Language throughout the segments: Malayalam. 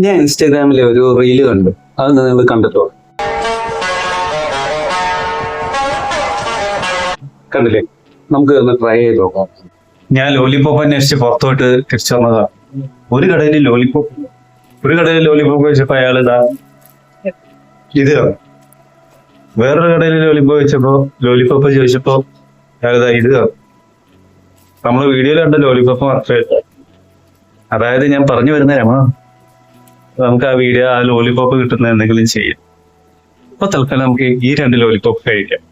ഞാൻ ഇൻസ്റ്റാഗ്രാമിലെ ഒരു റീല് കണ്ടു, അത് നിങ്ങൾ കണ്ടിട്ടോ? കണ്ടില്ലേ? നമുക്ക് ഒന്ന് ട്രൈ ചെയ്ത് നോക്കാം. ഞാൻ ലോലിപോപ്പ് അന്വേഷിച്ച് പുറത്തോട്ട് തിരിച്ചു വന്നതാ. ഒരു കടയിൽ ലോലിപോപ്പ് വെച്ചപ്പോ അയാൾ ഇതാ ഇത്, വേറൊരു കടയിൽ ലോലിപോപ്പ് ചോദിച്ചപ്പോ അയാൾ ഇതാ ഇത്. നമ്മള് വീഡിയോയിൽ കണ്ട ലോലിപോപ്പ് മാത്രമേ. അതായത് ഞാൻ പറഞ്ഞു വരുന്ന രമ, നമുക്ക് ആ ലോലിപോപ്പ് കിട്ടുന്ന എന്തെങ്കിലും ചെയ്യാം. അപ്പൊ തൽക്കാലം നമുക്ക് ഈ 2 ലോലിപോപ്പ് കഴിക്കാം.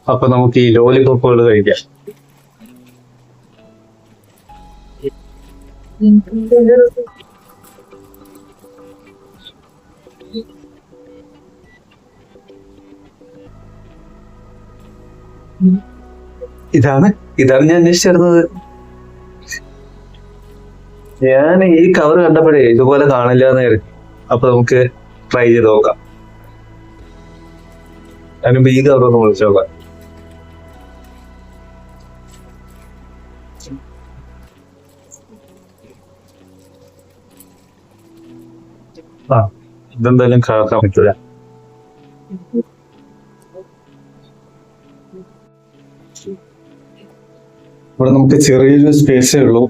അപ്പൊ നമുക്ക് ഈ ലോലിപോപ്പുകൾ കഴിക്കാം. ഇതാണ് ഞാൻ അന്വേഷിച്ചിരുന്നത്. ഞാൻ ഈ കവർ കണ്ടപ്പോഴേ ഇതുപോലെ കാണില്ല എന്ന് കരുതി. അപ്പൊ നമുക്ക് ട്രൈ ചെയ്ത് നോക്കാം. അതിനുമ്പ് ഈ കവർ ഒന്ന് വിളിച്ചു നോക്കാം. ഇതെന്തായാലും കാക്കാൻ പറ്റില്ല. ഇവിടെ നമുക്ക് ചെറിയൊരു സ്പേസേ ഉള്ളൂ.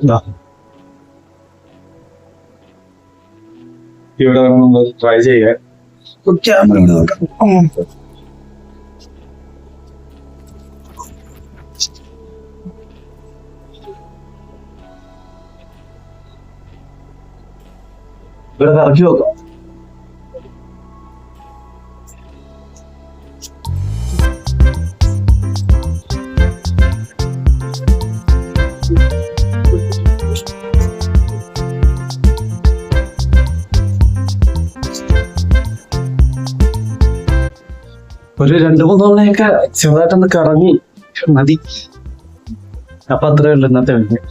ഇവിടെ നമ്മൾ ട്രൈ ചെയ്യാൻ ക്യാമറ നോക്കാം. ഇവിടെ കറക്കി നോക്കാം. ഒരു 2-3 തവണയൊക്കെ ചെറുതായിട്ടൊന്ന് കറങ്ങി മതി. അപ്പൊ അത്രേ ഉള്ളൂ ഇന്നത്തെ വീഡിയോ.